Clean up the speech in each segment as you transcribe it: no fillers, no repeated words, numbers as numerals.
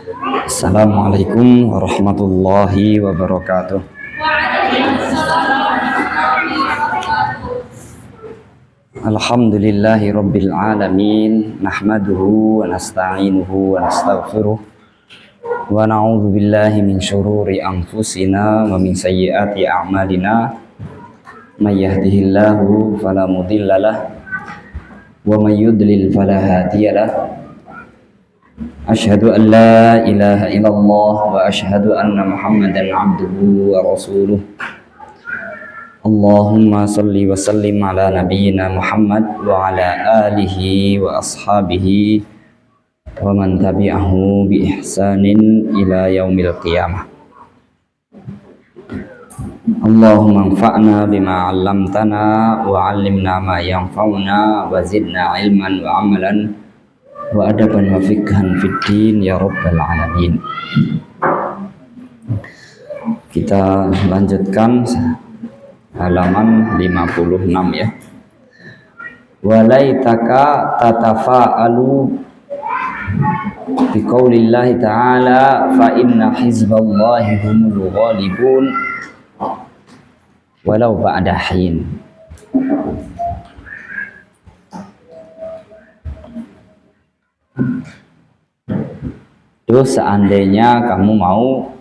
Assalamualaikum warahmatullahi wabarakatuh. Alhamdulillahi rabbil alamin. Nahmaduhu wa nasta'inuhu wa nastaghfiruh. Wa na'udzu billahi min syururi anfusina wa min sayyiati a'malina. May yahdihillahu fala mudhillalah wa may yudlil fala hadiyalah. Asyhadu an la ilaha illallah wa asyhadu anna Muhammadan abduhu wa rasuluh. Allahumma salli wa sallim ala nabiyyina Muhammad wa ala alihi wa ashabihi wa man tabi'ahu bi ihsanin ila yaumil qiyamah. Allahumma anfa'na bima 'allamtana wa 'allimna ma yanfa'una wa zidna ilman wa amalan wa adaban wa fikhan fid din ya rabbal alamin. Kita lanjutkan halaman 56 ya. Walaitaka tatafa'alu biqaulillahi ta'ala fa inna hizballahi humul ghalibun walau ba'da hin. Terus seandainya kamu mau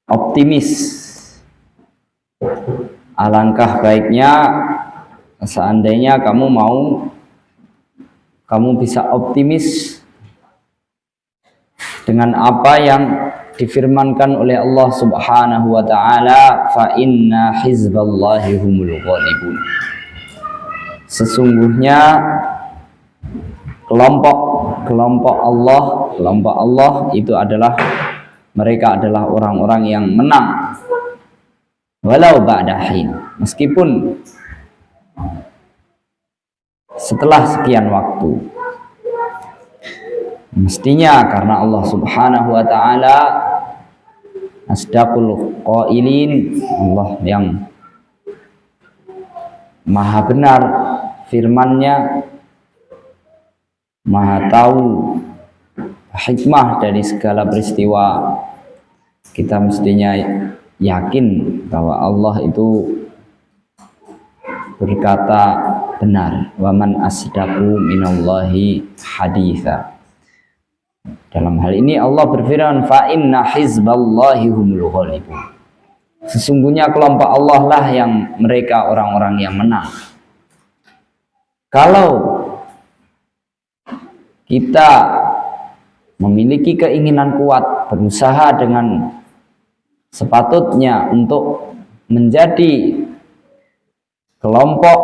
optimis, alangkah baiknya seandainya kamu bisa optimis dengan apa yang difirmankan oleh Allah Subhanahu wa taala, fa inna hizballahi humul ghalibun. Sesungguhnya kelompok Allah itu adalah mereka adalah orang-orang yang menang walau ba'da hin, meskipun setelah sekian waktu. Mestinya karena Allah Subhanahu wa taala asdaqul qailin, Allah yang maha benar firman-Nya, maha tahu hikmah dari segala peristiwa. Kita mestinya yakin bahwa Allah itu berkata benar. Wa man asdaqu minallahi haditha. Dalam hal ini Allah berfirman, fa inna hizballahi humul ghalibun. Sesungguhnya kelompok Allah lah yang mereka orang-orang yang menang. Kalau kita memiliki keinginan kuat, berusaha dengan sepatutnya untuk menjadi kelompok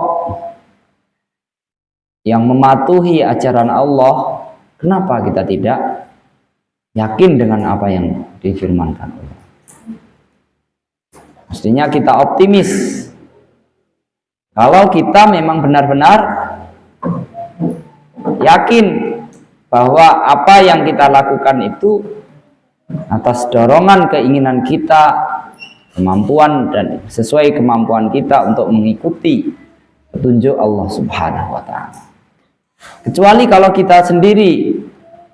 yang mematuhi ajaran Allah, kenapa kita tidak yakin dengan apa yang difirmankan Allah? Mestinya kita optimis. Kalau kita memang benar-benar yakin bahwa apa yang kita lakukan itu atas dorongan keinginan kita, kemampuan dan sesuai kemampuan kita untuk mengikuti petunjuk Allah Subhanahu wa taala. Kecuali kalau kita sendiri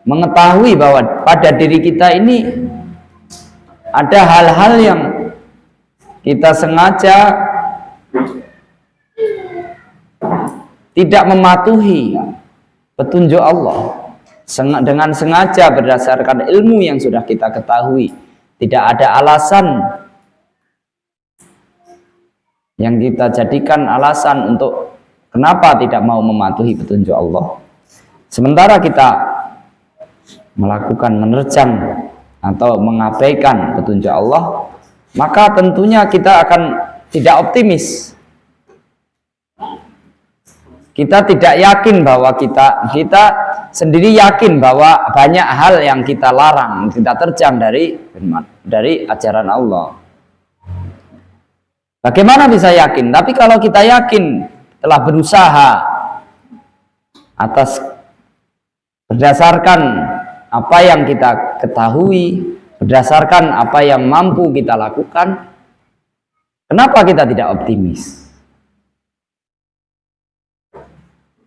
mengetahui bahwa pada diri kita ini ada hal-hal yang kita sengaja tidak mematuhi petunjuk Allah, dengan sengaja berdasarkan ilmu yang sudah kita ketahui, tidak ada alasan yang kita jadikan alasan untuk kenapa tidak mau mematuhi petunjuk Allah, sementara kita melakukan menerjang atau mengabaikan petunjuk Allah, maka tentunya kita akan tidak optimis. Kita tidak yakin bahwa kita sendiri yakin bahwa banyak hal yang kita larang, kita terjang dari ajaran Allah. Bagaimana bisa yakin? Tapi kalau kita yakin, telah berusaha atas berdasarkan apa yang kita ketahui, berdasarkan apa yang mampu kita lakukan, kenapa kita tidak optimis?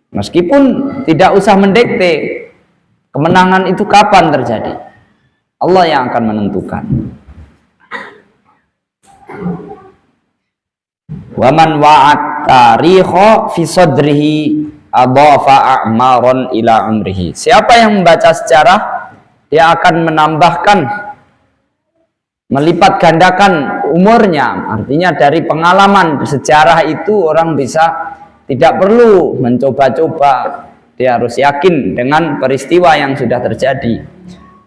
Meskipun tidak usah mendikte kemenangan itu kapan terjadi, Allah yang akan menentukan. Waman wa'at tarikha fi sadrihi adhafa a'maron ila umrihi. Siapa yang membaca sejarah, dia akan menambahkan, melipat gandakan umurnya. Artinya dari pengalaman sejarah itu orang bisa tidak perlu mencoba-coba, dia harus yakin dengan peristiwa yang sudah terjadi,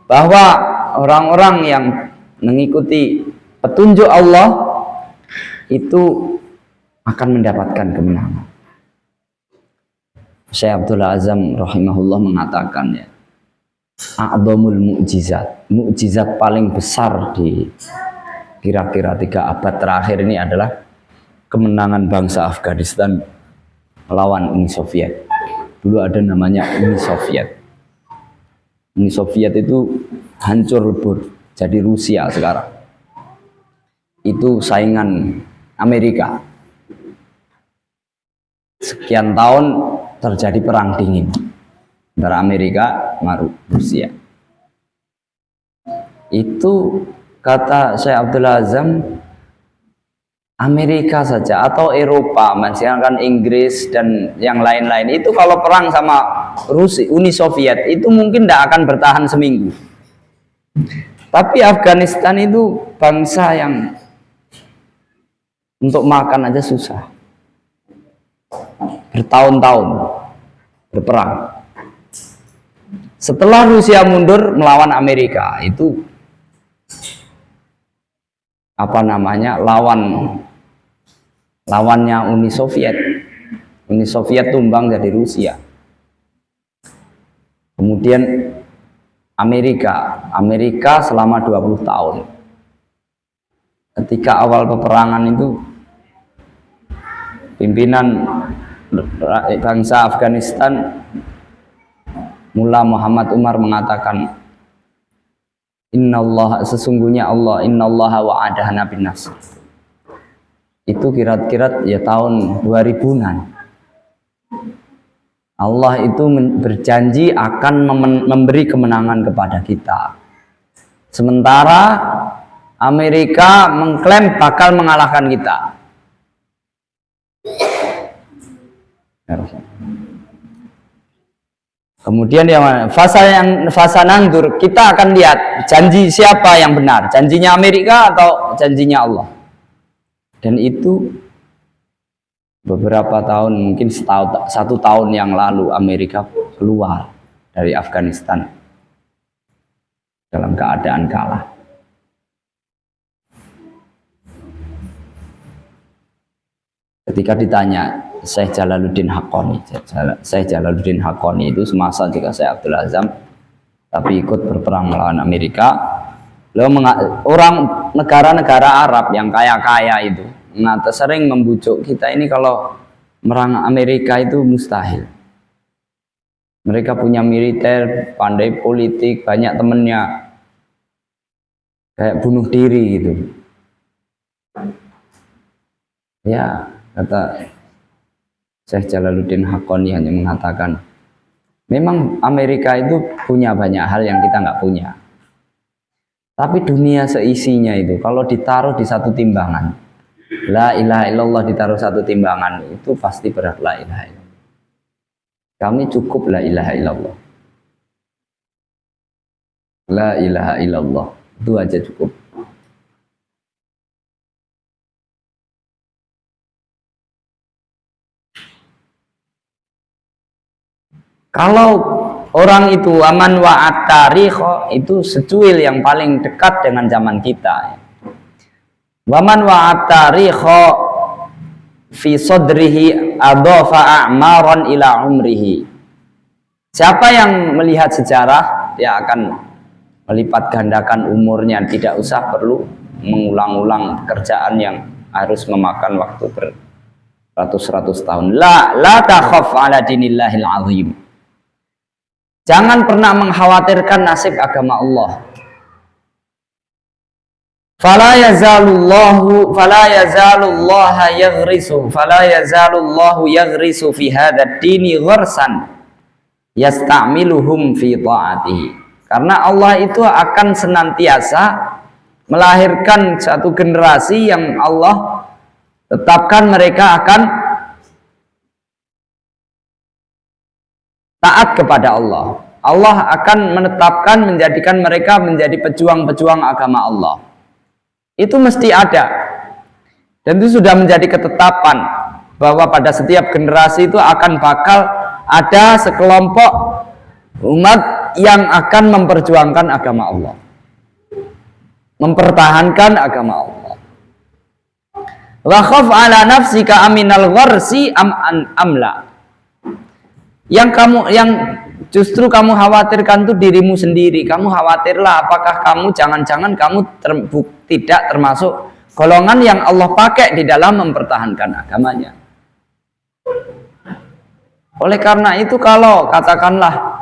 bahwa orang-orang yang mengikuti petunjuk Allah itu akan mendapatkan kemenangan. Syekh Abdul Azam rahimahullah mengatakan, ya, a'dhamul mu'jizat, mukjizat paling besar di kira-kira 3 abad terakhir ini adalah kemenangan bangsa Afghanistan melawan Uni Soviet. Dulu ada namanya Uni Soviet. Uni Soviet itu hancur lebur jadi Rusia sekarang. Itu saingan Amerika. Sekian tahun terjadi perang dingin antara Amerika sama Rusia. Itu kata Syekh Abdul Azam, Amerika saja atau Eropa, misalkan Inggris dan yang lain-lain, itu kalau perang sama Rusia, Uni Soviet, itu mungkin tidak akan bertahan seminggu. Tapi Afghanistan itu bangsa yang untuk makan aja susah, bertahun-tahun berperang. Setelah Rusia mundur melawan Amerika, itu lawannya Uni Soviet. Uni Soviet tumbang dari Rusia. Kemudian Amerika selama 20 tahun. Ketika awal peperangan itu, pimpinan bangsa Afghanistan Mullah Muhammad Umar mengatakan, Innallaha, sesungguhnya Allah, innallaha wa'adahana bin nasr. Itu kira-kira ya tahun 2000-an. Allah itu berjanji akan memberi kemenangan kepada kita. Sementara Amerika mengklaim bakal mengalahkan kita. Kemudian yang fasa nangdur, kita akan lihat janji siapa yang benar, janjinya Amerika atau janjinya Allah. Dan itu beberapa tahun, mungkin 1 tahun yang lalu, Amerika keluar dari Afghanistan dalam keadaan kalah. Ketika ditanya Syekh Jalaluddin Haqqani, Syekh Jalaluddin Haqqani itu semasa juga Syekh Abdul Azam, tapi ikut berperang melawan Amerika. Orang negara-negara Arab yang kaya-kaya itu sering membujuk kita ini kalau merang Amerika itu mustahil. Mereka punya militer, pandai politik, banyak temennya, kayak bunuh diri gitu. Ya, kata Syekh Jalaluddin Haqqani hanya mengatakan, memang Amerika itu punya banyak hal yang kita nggak punya. Tapi dunia seisinya itu, kalau ditaruh di satu timbangan, la ilaha illallah ditaruh satu timbangan, itu pasti berat la ilaha illallah. Kami cukup la ilaha illallah. La ilaha illallah, itu aja cukup. Kalau orang itu aman wa'at tarikh, itu secuil yang paling dekat dengan zaman kita. Waman wa'at tarikh fi sadrihi adhafa a'maran ila umrihi. Siapa yang melihat sejarah, dia akan melipat gandakan umurnya, tidak usah perlu mengulang-ulang pekerjaan yang harus memakan waktu beratus-ratus tahun. La takhaf ala dinillahil azim. Jangan pernah mengkhawatirkan nasib agama Allah. Fala yazalullahu yaghrisu fi hadzal dini gharsan yasta'miluhum fi ta'atihi. Karena Allah itu akan senantiasa melahirkan satu generasi yang Allah tetapkan mereka akan taat kepada Allah. Allah akan menetapkan menjadikan mereka menjadi pejuang-pejuang agama Allah. Itu mesti ada. Dan itu sudah menjadi ketetapan bahwa pada setiap generasi itu akan bakal ada sekelompok umat yang akan memperjuangkan agama Allah, mempertahankan agama Allah. Wa khaf ala nafsika aminal gharsi amla. Yang justru kamu khawatirkan itu dirimu sendiri. Kamu khawatirlah apakah kamu jangan-jangan kamu tidak termasuk golongan yang Allah pakai di dalam mempertahankan agamanya. Oleh karena itu kalau katakanlah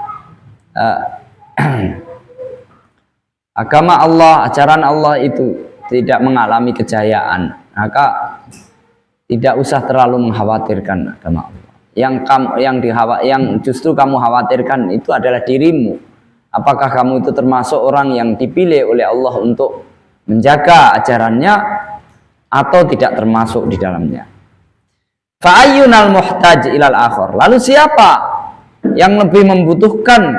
agama Allah, ajaran Allah itu tidak mengalami kejayaan, maka tidak usah terlalu mengkhawatirkan agama Allah. Yang justru kamu khawatirkan itu adalah dirimu. Apakah kamu itu termasuk orang yang dipilih oleh Allah untuk menjaga ajarannya atau tidak termasuk di dalamnya? Fa'ayyunal muhtaj ilal akhir. Lalu siapa yang lebih membutuhkan?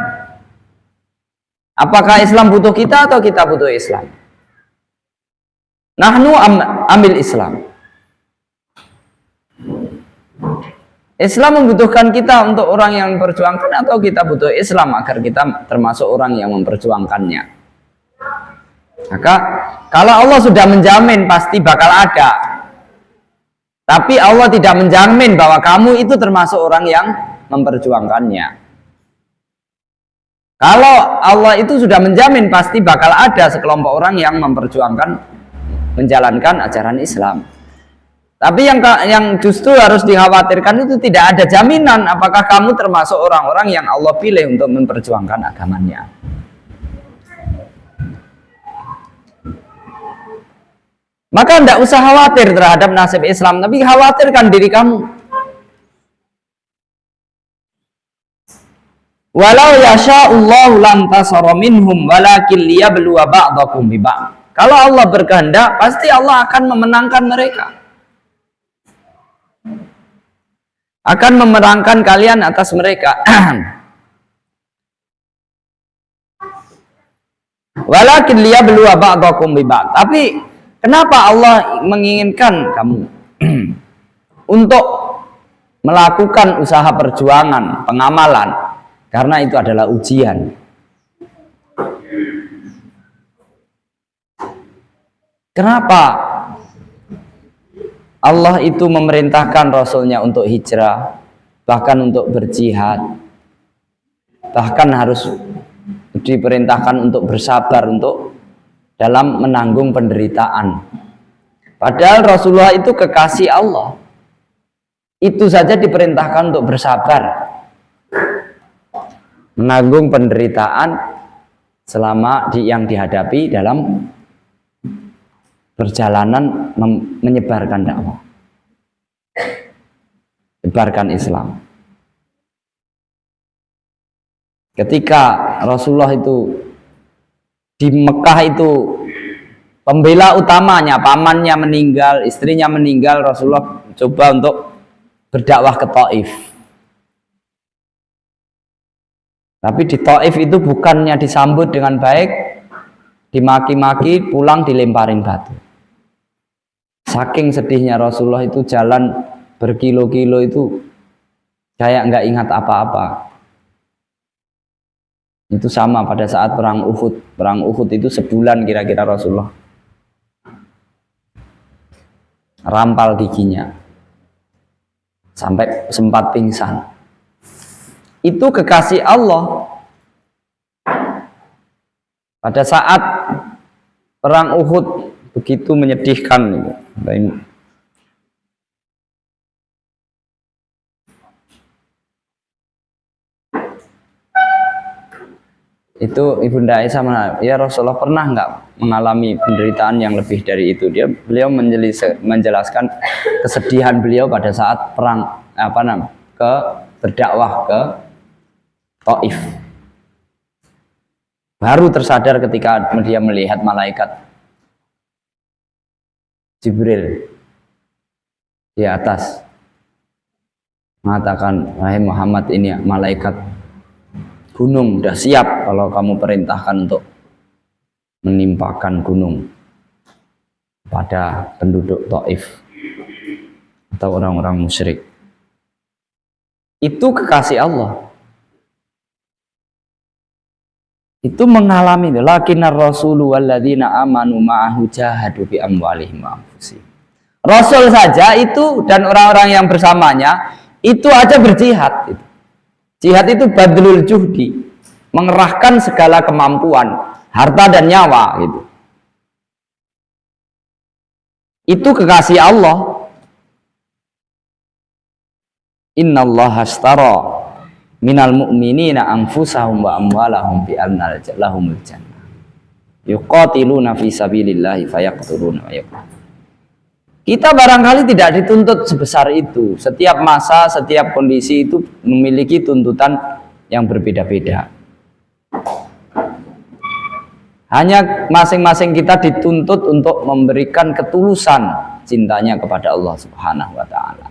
Apakah Islam butuh kita atau kita butuh Islam? Nahnu ambil Islam. Islam membutuhkan kita untuk orang yang memperjuangkan atau kita butuh Islam agar kita termasuk orang yang memperjuangkannya? Maka kalau Allah sudah menjamin pasti bakal ada. Tapi Allah tidak menjamin bahwa kamu itu termasuk orang yang memperjuangkannya. Kalau Allah itu sudah menjamin pasti bakal ada sekelompok orang yang memperjuangkan, menjalankan ajaran Islam. Tapi yang justru harus dikhawatirkan itu tidak ada jaminan apakah kamu termasuk orang-orang yang Allah pilih untuk memperjuangkan agamanya. Maka tidak usah khawatir terhadap nasib Islam, tapi khawatirkan diri kamu. Walau yasha'ullahu lantasara minhum walakin liyabluwa ba'dakum bi ba'd. Kalau Allah berkehendak, pasti Allah akan memenangkan mereka. Akan memenangkan kalian atas mereka. Walakin liyabluwa ba'dakum bi ba'd. Tapi kenapa Allah menginginkan kamu untuk melakukan usaha perjuangan, pengamalan? Karena itu adalah ujian. Kenapa Allah itu memerintahkan Rasulnya untuk hijrah, bahkan untuk berjihad, bahkan harus diperintahkan untuk bersabar, untuk dalam menanggung penderitaan. Padahal Rasulullah itu kekasih Allah. Itu saja diperintahkan untuk bersabar, menanggung penderitaan selama yang dihadapi dalam perjalanan menyebarkan dakwah, menyebarkan Islam. Ketika Rasulullah itu di Mekah itu pembela utamanya, pamannya meninggal, istrinya meninggal, Rasulullah coba untuk berdakwah ke Taif. Tapi di Taif itu bukannya disambut dengan baik, dimaki-maki, pulang dilemparin batu. Saking sedihnya Rasulullah itu jalan berkilo-kilo itu kayak nggak ingat apa-apa. Itu sama pada saat perang Uhud. Perang Uhud itu sebulan kira-kira Rasulullah rampal giginya sampai sempat pingsan. Itu kekasih Allah. Pada saat perang Uhud begitu menyedihkan. Itu Ibunda Aisyah mana? Ya Rasulullah pernah nggak mengalami penderitaan yang lebih dari itu? Beliau menjelaskan kesedihan beliau pada saat perang berdakwah ke Taif. Baru tersadar ketika dia melihat malaikat Jibril di atas, mengatakan, wahai Muhammad, ini malaikat gunung sudah siap kalau kamu perintahkan untuk menimpakan gunung pada penduduk Taif atau orang-orang musyrik. Itu kekasih Allah. Itu mengalami itu. Lakinnar rasulu walladzina amanu ma'ahu jahadu bi amwalihim wa anfusihim. Rasul saja itu dan orang-orang yang bersamanya itu aja berjihad. Jihad itu badlul juhdi, mengerahkan segala kemampuan, harta dan nyawa gitu. Itu kekasih Allah. Innallaha ashtara minal mu'minina anfusahum wa amwalahum bi anna lahumul jannah yuqatiluna fi sabilillahi fayaqtuluna wa yaqtulun. Kita barangkali tidak dituntut sebesar itu. Setiap masa, setiap kondisi itu memiliki tuntutan yang berbeda-beda. Hanya masing-masing kita dituntut untuk memberikan ketulusan cintanya kepada Allah Subhanahu wa ta'ala.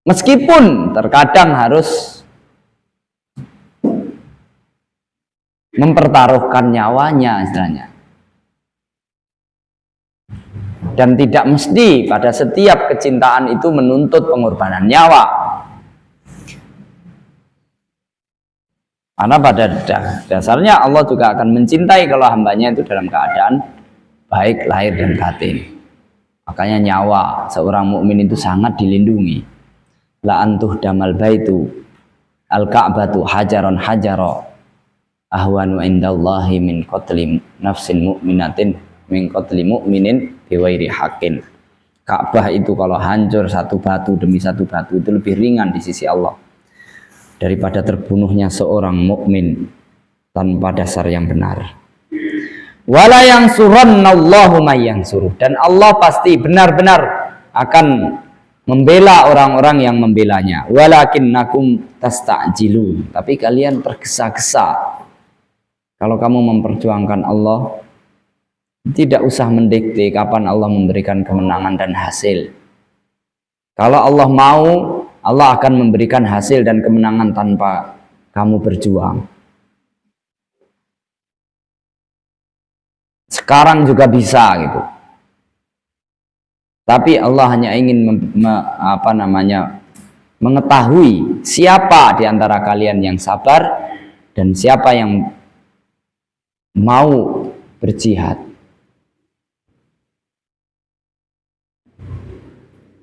Meskipun terkadang harus mempertaruhkan nyawanya istilahnya. Dan tidak mesti pada setiap kecintaan itu menuntut pengorbanan nyawa. Karena pada dasarnya Allah juga akan mencintai kalau hambanya itu dalam keadaan baik lahir dan batin. Makanya nyawa seorang mukmin itu sangat dilindungi. La antuh damal baitu al-ka'batu hajaron hajaro ahwanu indallahi min qatli nafsin mu'minatin min qatli mu'minin biwairi haqqin. Ka'bah itu kalau hancur satu batu demi satu batu itu lebih ringan di sisi Allah daripada terbunuhnya seorang mukmin tanpa dasar yang benar. Wala yansurannallahu may yansuruh, dan Allah pasti benar-benar akan membela orang-orang yang membelanya. Walakinnakum tasta'jilun, tapi kalian tergesa-gesa. Kalau kamu memperjuangkan Allah, tidak usah mendikte kapan Allah memberikan kemenangan dan hasil. Kalau Allah mau, Allah akan memberikan hasil dan kemenangan tanpa kamu berjuang. Sekarang juga bisa gitu. Tapi Allah hanya ingin mengetahui siapa di antara kalian yang sabar dan siapa yang mau berjihad.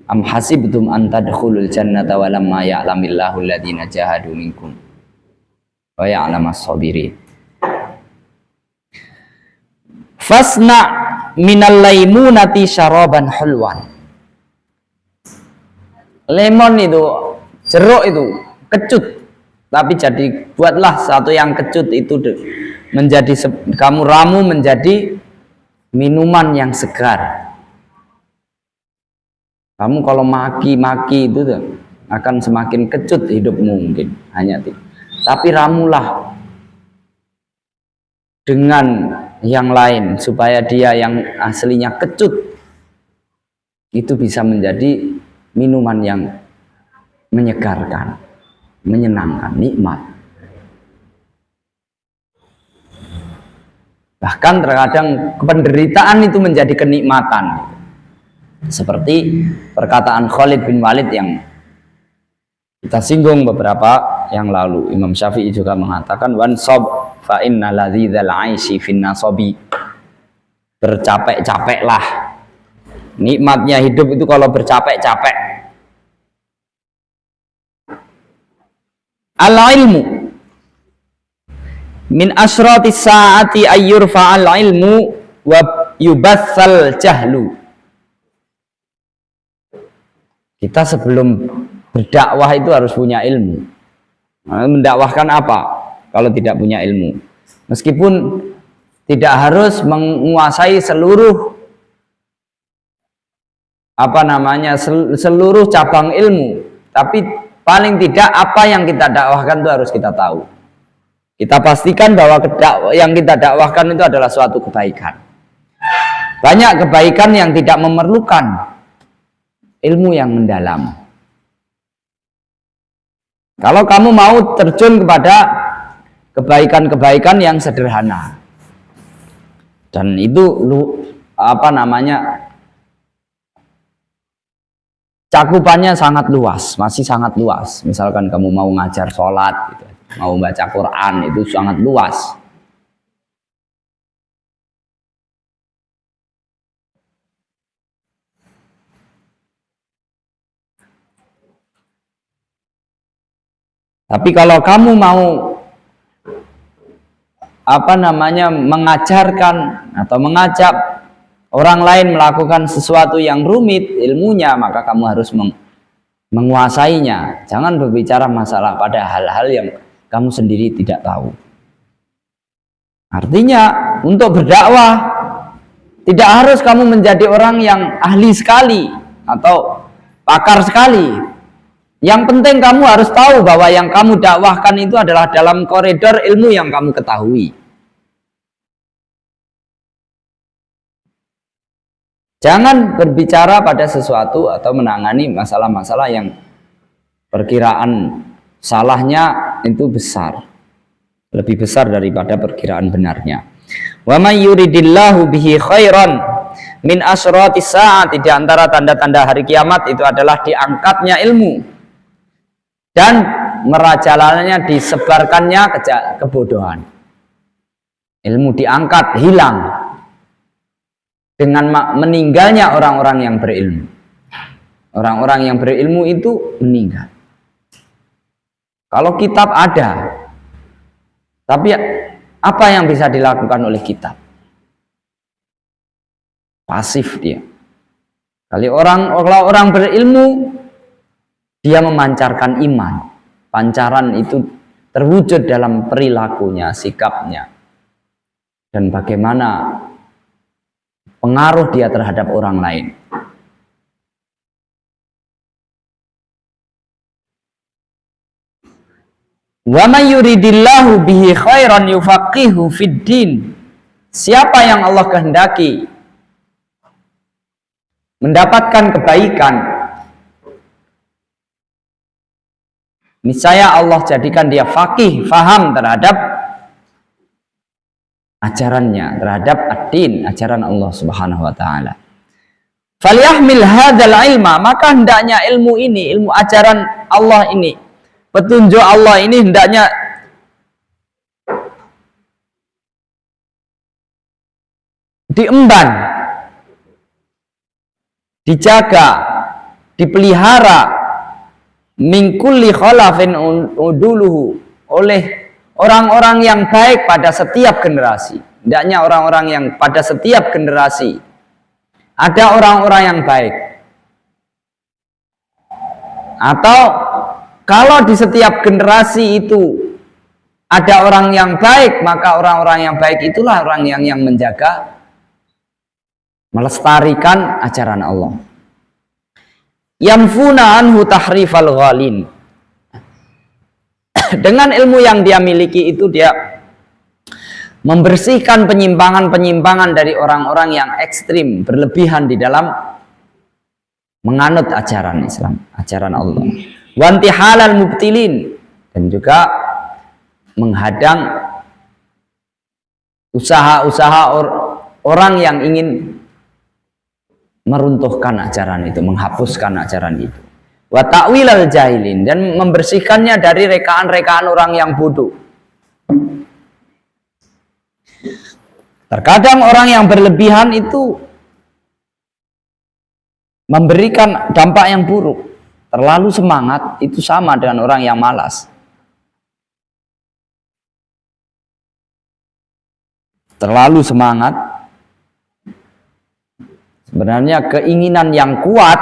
Am hasibtum an tadkhulul jannata wa lamma ya'lamillahu alladziina jahadu minkum wa ya'lamas sabirin. Fasna minal laimunati syaraban hulwan. Lemon itu, jeruk itu kecut, tapi jadi buatlah satu yang kecut itu menjadi, kamu ramu menjadi minuman yang segar. Kamu kalau maki-maki itu akan semakin kecut hidupmu mungkin, hanya itu. Tapi ramulah dengan yang lain supaya dia yang aslinya kecut itu bisa menjadi minuman yang menyegarkan, menyenangkan, nikmat. Bahkan terkadang penderitaan itu menjadi kenikmatan. Seperti perkataan Khalid bin Walid yang kita singgung beberapa yang lalu. Imam Syafi'i juga mengatakan wansab fa inna ladzizal 'aisy fin nasabi. Bercapek-capeklah. Nikmatnya hidup itu kalau bercapek-capek. Al-ilmu min asratis saati ayyurfa'al ilmu wa yubassal jahlu. Kita sebelum berdakwah itu harus punya ilmu. Mendakwahkan apa kalau tidak punya ilmu? Meskipun tidak harus menguasai seluruh seluruh cabang ilmu, tapi paling tidak apa yang kita dakwahkan itu harus kita tahu. Kita pastikan bahwa yang kita dakwahkan itu adalah suatu kebaikan. Banyak kebaikan yang tidak memerlukan ilmu yang mendalam. Kalau kamu mau terjun kepada kebaikan-kebaikan yang sederhana, dan itu cakupannya sangat luas, masih sangat luas. Misalkan kamu mau ngajar sholat, gitu, mau baca Quran, itu sangat luas. Tapi kalau kamu mau mengajarkan atau mengajak orang lain melakukan sesuatu yang rumit ilmunya, maka kamu harus menguasainya. Jangan berbicara masalah pada hal-hal yang kamu sendiri tidak tahu. Artinya untuk berdakwah tidak harus kamu menjadi orang yang ahli sekali atau pakar sekali. Yang penting kamu harus tahu bahwa yang kamu dakwahkan itu adalah dalam koridor ilmu yang kamu ketahui. Jangan berbicara pada sesuatu atau menangani masalah-masalah yang perkiraan salahnya itu besar, lebih besar daripada perkiraan benarnya. Wa may yuridillahu bihi khairan min asratis saati, di antara tanda-tanda hari kiamat itu adalah diangkatnya ilmu dan merajalannya, disebarkannya kebodohan. Ilmu diangkat, hilang dengan meninggalnya orang-orang yang berilmu. Orang-orang yang berilmu itu meninggal. Kalau kitab ada, tapi apa yang bisa dilakukan oleh kitab? Pasif dia. Kalau orang berilmu, dia memancarkan iman. Pancaran itu terwujud dalam perilakunya, sikapnya, dan bagaimana pengaruh dia terhadap orang lain. Wa may yuridillahu bihi khairan yufaqihu fid din. Siapa yang Allah kehendaki mendapatkan kebaikan, niscaya Allah jadikan dia faqih, faham terhadap ajarannya, terhadap ad-din, ajaran Allah Subhanahu wa taala. Falyahmil hadzal ilma, maka hendaknya ilmu ini, ilmu ajaran Allah ini, petunjuk Allah ini hendaknya diemban, dijaga, dipelihara min kulli khalafin uduluhu, oleh orang-orang yang baik pada setiap generasi. Hendaknya orang-orang yang pada setiap generasi ada orang-orang yang baik. Atau kalau di setiap generasi itu ada orang yang baik, maka orang-orang yang baik itulah orang yang menjaga, melestarikan ajaran Allah. Yanfuna anhu tahrifal ghalin. Dengan ilmu yang dia miliki itu dia membersihkan penyimpangan-penyimpangan dari orang-orang yang ekstrim, berlebihan di dalam menganut ajaran Islam, ajaran Allah. Wantihalal mubtilin, dan juga menghadang usaha-usaha orang yang ingin meruntuhkan ajaran itu, menghapuskan ajaran itu. Wa ta'wilal jahilin, dan membersihkannya dari rekaan-rekaan orang yang bodoh. Terkadang orang yang berlebihan itu memberikan dampak yang buruk. Terlalu semangat itu sama dengan orang yang malas. Terlalu semangat, sebenarnya keinginan yang kuat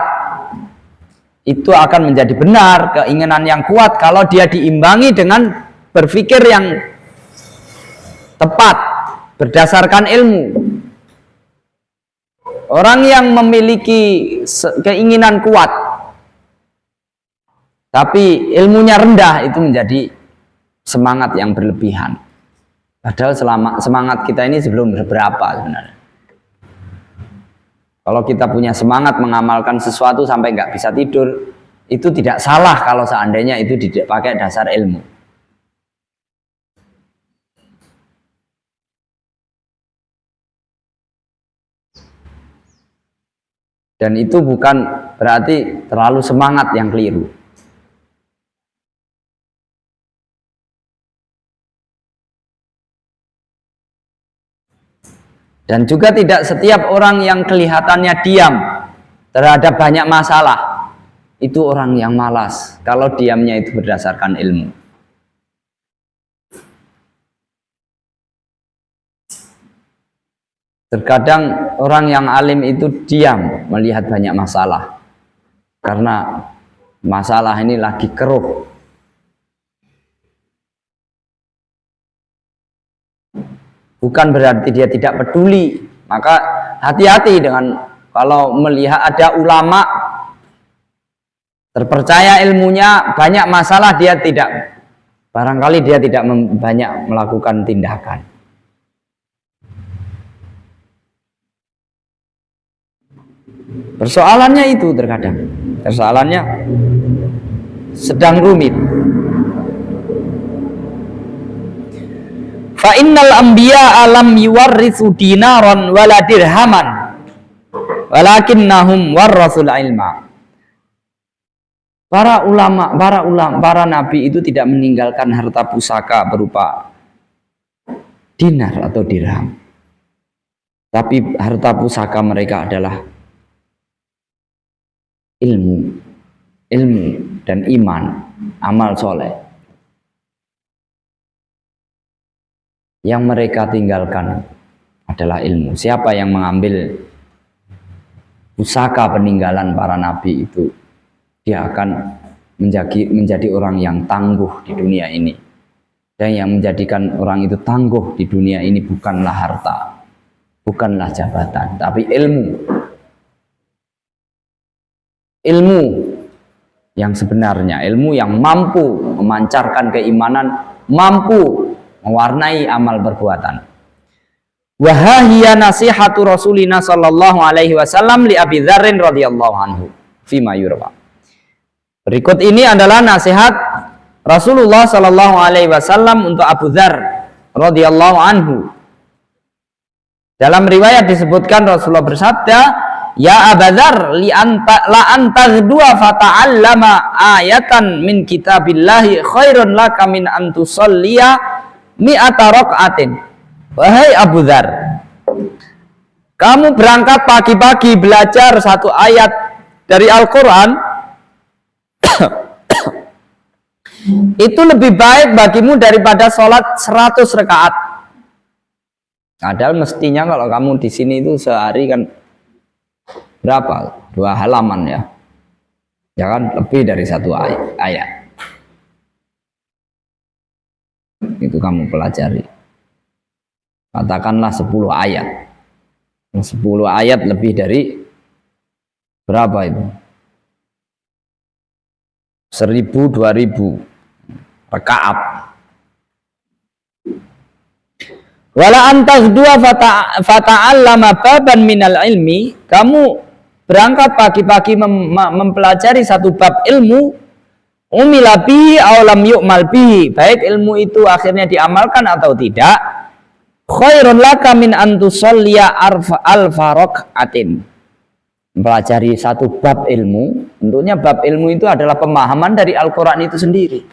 itu akan menjadi benar, keinginan yang kuat kalau dia diimbangi dengan berpikir yang tepat berdasarkan ilmu. Orang yang memiliki keinginan kuat tapi ilmunya rendah, itu menjadi semangat yang berlebihan. Padahal semangat kita ini sebelum berapa sebenarnya. Kalau kita punya semangat mengamalkan sesuatu sampai nggak bisa tidur, itu tidak salah kalau seandainya itu tidak pakai dasar ilmu. Dan itu bukan berarti terlalu semangat yang keliru. Dan juga tidak setiap orang yang kelihatannya diam terhadap banyak masalah itu orang yang malas kalau diamnya itu berdasarkan ilmu. Terkadang orang yang alim itu diam melihat banyak masalah karena masalah ini lagi keruh. Bukan berarti dia tidak peduli. Maka hati-hati dengan kalau melihat ada ulama terpercaya ilmunya banyak masalah, dia tidak, barangkali dia tidak banyak melakukan tindakan. Persoalannya itu terkadang, persoalannya sedang rumit. Fa innal anbiya alam yuwarritsu dinaran wala dirhaman walakinnahum warrasul ilma. Para nabi itu tidak meninggalkan harta pusaka berupa dinar atau dirham. Tapi harta pusaka mereka adalah ilmu dan iman, amal soleh. Yang mereka tinggalkan adalah ilmu. Siapa yang mengambil pusaka peninggalan para nabi itu, dia akan menjadi orang yang tangguh di dunia ini. Dan yang menjadikan orang itu tangguh di dunia ini bukanlah harta, bukanlah jabatan, tapi ilmu. Ilmu yang sebenarnya, ilmu yang mampu memancarkan keimanan, mampu mewarnai amal perbuatan. Wahhiya nasihatu Rasulina sallallahu alaihi wasallam li Abi Dzar radhiyallahu anhu fima yurwa. Berikut ini adalah nasihat Rasulullah sallallahu alaihi wasallam untuk Abu Dzar radhiyallahu anhu. Dalam riwayat disebutkan Rasulullah bersabda, "Ya Abu Dzar, la antaghdua fata'allama ayatan min kitabillahi khairun laka min an tusalliya mi'ata raka'atin." Wahai Abu Dzar, kamu berangkat pagi-pagi belajar satu ayat dari Al-Quran itu lebih baik bagimu daripada sholat 100 rakaat. Padahal mestinya kalau kamu di sini itu sehari kan berapa? 2 halaman ya. Ya kan, lebih dari 1 ayat. Itu kamu pelajari. Katakanlah 10 ayat. 10 ayat lebih dari berapa itu? 1000, 2000 rakaat. Wala antaghdua fata'allama baban minal ilmi, kamu berangkat pagi-pagi mempelajari satu bab ilmu, umila bihi aw lam yu'mal bihi, baik ilmu itu akhirnya diamalkan atau tidak, khairun laka min an tusalliya alfa raka'atin. Mempelajari satu bab ilmu, tentunya bab ilmu itu adalah pemahaman dari Al-Quran itu sendiri.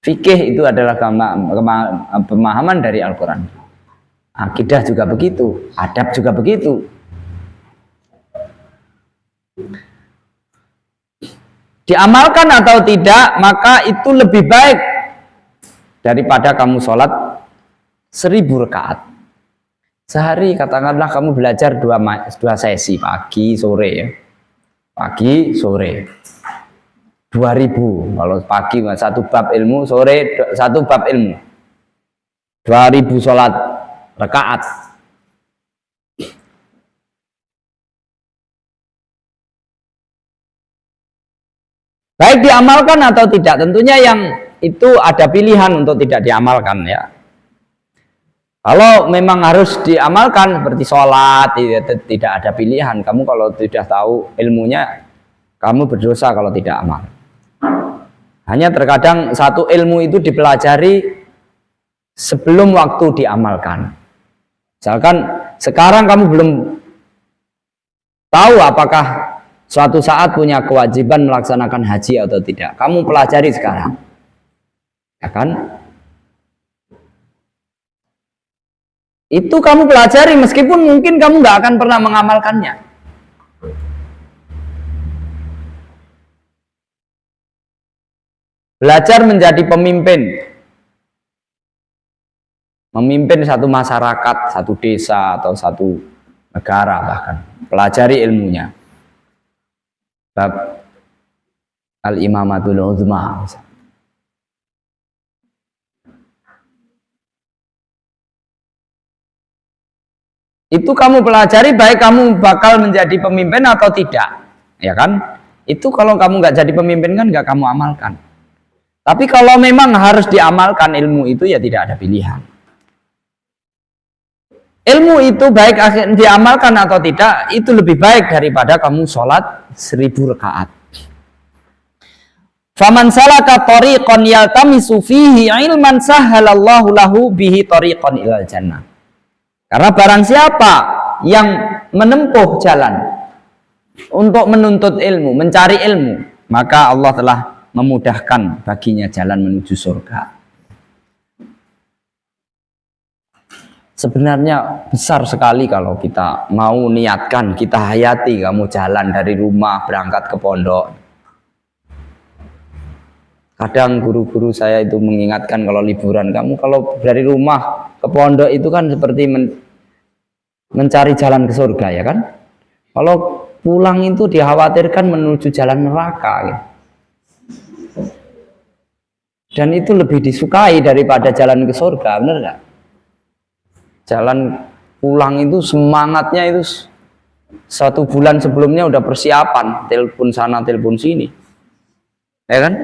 Fikih itu adalah pemahaman dari Al-Quran. Akidah juga begitu, adab juga begitu. Diamalkan atau tidak, maka itu lebih baik daripada kamu sholat 1000 rakaat. Sehari katakanlah kamu belajar 2 sesi, pagi sore ya. Pagi sore 2000, kalau pagi 1 bab ilmu, sore 1 bab ilmu, 2000 sholat rakaat. Baik diamalkan atau tidak, tentunya yang itu ada pilihan untuk tidak diamalkan ya. Kalau memang harus diamalkan seperti sholat, tidak ada pilihan. Kamu kalau tidak tahu ilmunya, kamu berdosa kalau tidak amal. Hanya terkadang satu ilmu itu dipelajari sebelum waktu diamalkan. Misalkan sekarang kamu belum tahu apakah suatu saat punya kewajiban melaksanakan haji atau tidak. Kamu pelajari sekarang, ya kan? Itu kamu pelajari meskipun mungkin kamu nggak akan pernah mengamalkannya. Belajar menjadi pemimpin, memimpin satu masyarakat, satu desa atau satu negara bahkan. Pelajari ilmunya. Bab al-imamatul uzma. Itu kamu pelajari baik kamu bakal menjadi pemimpin atau tidak, ya kan? Itu kalau kamu nggak jadi pemimpin kan nggak kamu amalkan. Tapi kalau memang harus diamalkan ilmu itu ya tidak ada pilihan. Ilmu itu baik diamalkan atau tidak, itu lebih baik daripada kamu sholat 1000 rakaat. Faman salaka tariqan yaltamisu fihi ilman sahhalallahu lahu bihi tariqan ilal jannah. Karena barang siapa yang menempuh jalan untuk menuntut ilmu, mencari ilmu, maka Allah telah memudahkan baginya jalan menuju surga. Sebenarnya besar sekali kalau kita mau niatkan, kita hayati, kamu jalan dari rumah berangkat ke pondok. Kadang guru-guru saya itu mengingatkan kalau liburan, kamu kalau dari rumah ke pondok itu kan seperti mencari jalan ke surga, ya kan? Kalau pulang itu dikhawatirkan menuju jalan neraka gitu. Dan itu lebih disukai daripada jalan ke surga, benar nggak? Jalan pulang itu semangatnya itu 1 bulan sebelumnya udah persiapan, telepon sana telepon sini, ya kan?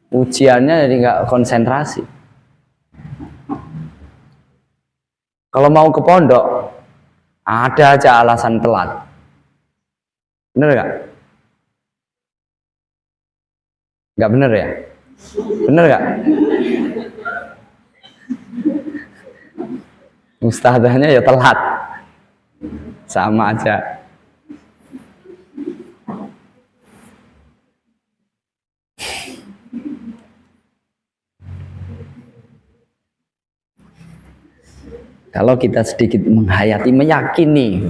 Ujiannya jadi nggak konsentrasi. Kalau mau ke pondok ada aja alasan telat, bener nggak? Nggak bener ya? Bener nggak? Ustadzahnya ya telat, sama aja. Kalau kita sedikit menghayati, meyakini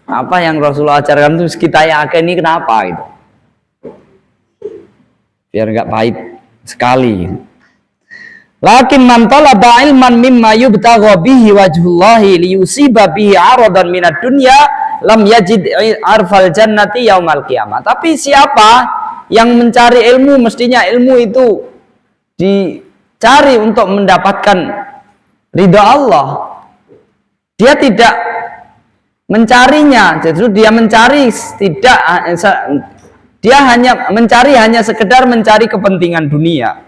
apa yang Rasulullah ajarkan itu kita yakini, kenapa gitu, biar nggak pahit sekali. Lakin man talaba ilman mimma yubtagha bihi wajhullahi liyusiba bihi 'aradan minad dunya lam yajid arfal jannati yaumal qiyamah. Tapi siapa yang mencari ilmu, mestinya ilmu itu dicari untuk mendapatkan ridha Allah. Dia tidak mencarinya, justru dia mencari tidak, dia hanya mencari hanya sekedar mencari kepentingan dunia,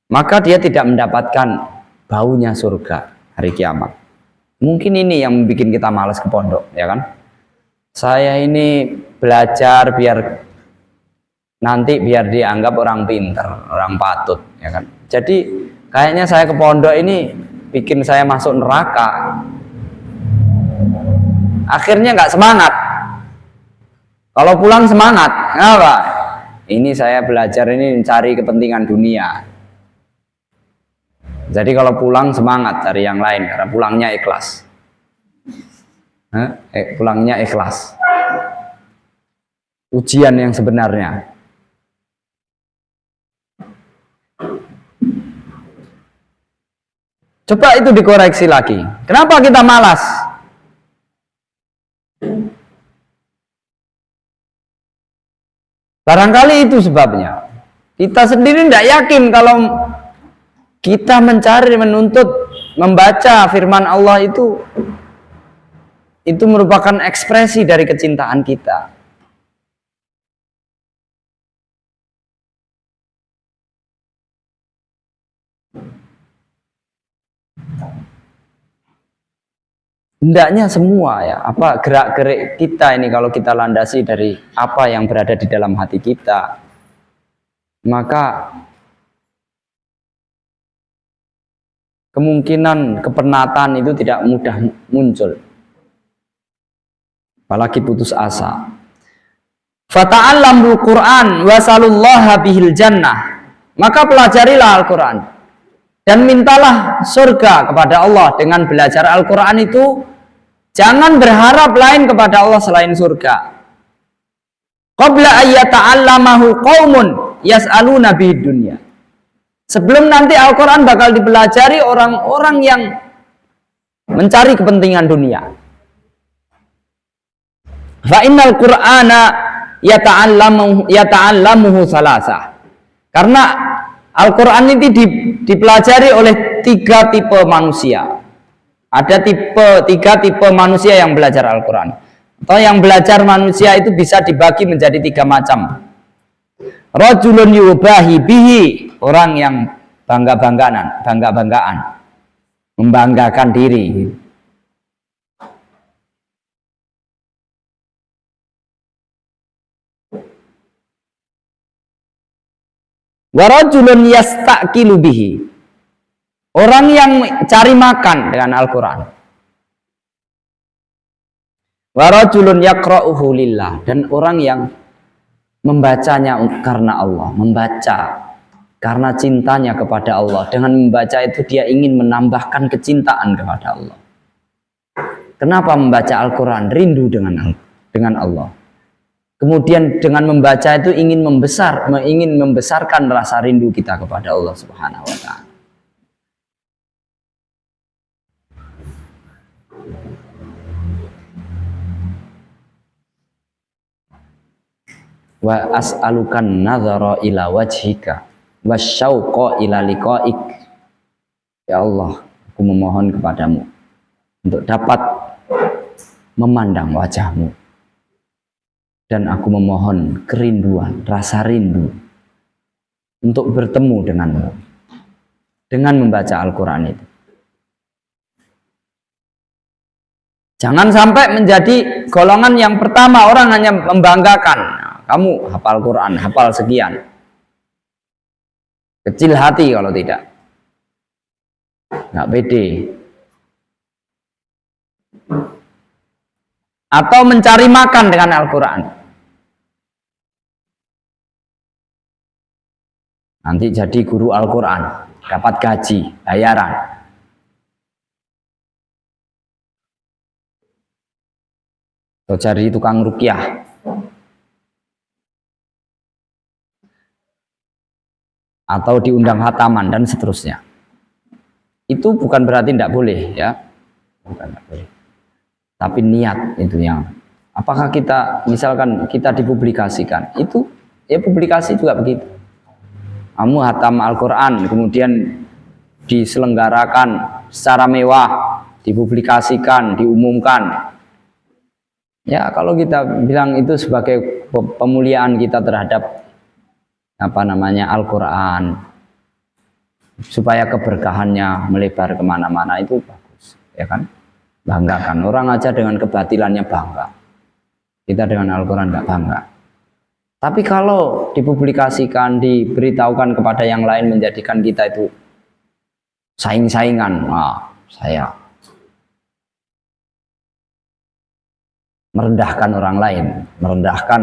maka dia tidak mendapatkan baunya surga hari kiamat. Mungkin ini yang bikin kita malas ke pondok, ya kan? Saya ini belajar biar nanti biar dianggap orang pinter, orang patut, ya kan? Jadi kayaknya saya ke pondok ini bikin saya masuk neraka. Akhirnya nggak semangat. Kalau pulang semangat, kenapa? Ini saya belajar ini mencari kepentingan dunia. Jadi kalau pulang semangat cari yang lain karena pulangnya ikhlas. Pulangnya ikhlas. Ujian yang sebenarnya. Coba itu dikoreksi lagi. Kenapa kita malas? Barangkali itu sebabnya. Kita sendiri tidak yakin kalau kita mencari, menuntut, membaca firman Allah itu itu merupakan ekspresi dari kecintaan kita. Hendaknya semua ya, apa gerak-gerik kita ini kalau kita landasi dari apa yang berada di dalam hati kita, maka kemungkinan kepenatan itu tidak mudah muncul. Apalagi putus asa. Fata'allamul Qur'an wasalullaha bihil jannah. Maka pelajarilah Al-Qur'an dan mintalah surga kepada Allah dengan belajar Al-Qur'an itu. Jangan berharap lain kepada Allah selain surga. Qabla ayyata'allamahu qaumun yas'aluna bihid dunya. Sebelum nanti Al-Qur'an bakal dipelajari orang-orang yang mencari kepentingan dunia. Fa innal Qur'ana yata'allamuhu salasah. Karena Al-Qur'an ini dipelajari oleh 3 tipe manusia. Ada tiga tipe manusia yang belajar Al-Quran. Atau yang belajar manusia itu bisa dibagi menjadi 3 macam. Rajulun yubahi bihi, orang yang bangga-banggaan, membanggakan diri. Wa rajulun yastaqilu bihi, orang yang cari makan dengan Al-Quran. Wa rajulun yaqra'uhu lillah, dan orang yang membacanya karena Allah, membaca karena cintanya kepada Allah. Dengan membaca itu dia ingin menambahkan kecintaan kepada Allah. Kenapa membaca Al-Quran? Rindu dengan Allah. Kemudian dengan membaca itu ingin membesarkan rasa rindu kita kepada Allah Subhanahu wa ta'ala. Wa as'alukan nadhara ila wajhika wasyauqa ila liqa'ik. Ya Allah, aku memohon kepadamu untuk dapat memandang wajahmu, dan aku memohon kerinduan, rasa rindu untuk bertemu denganmu dengan membaca Al-Quran itu. Jangan sampai menjadi golongan yang pertama, orang hanya membanggakan. Kamu hafal Quran, hafal sekian. Kecil hati kalau tidak. Nggak pede. Atau mencari makan dengan Al-Quran. Nanti jadi guru Al-Quran, dapat gaji, bayaran. Atau jadi tukang ruqyah. Atau diundang khataman dan seterusnya. Itu bukan berarti tidak boleh ya, bukan tidak boleh. Tapi niat itu yang, apakah kita misalkan kita dipublikasikan, itu ya publikasi juga begitu. Kamu khatam Al-Quran kemudian diselenggarakan secara mewah, dipublikasikan, diumumkan. Ya kalau kita bilang itu sebagai pemuliaan kita terhadap Al-Quran, supaya keberkahannya melebar kemana-mana, itu bagus ya kan. Banggakan orang aja dengan kebatilannya bangga, kita dengan Al-Quran nggak bangga. Tapi kalau dipublikasikan, diberitahukan kepada yang lain, menjadikan kita itu saing-saingan, saya merendahkan orang lain, merendahkan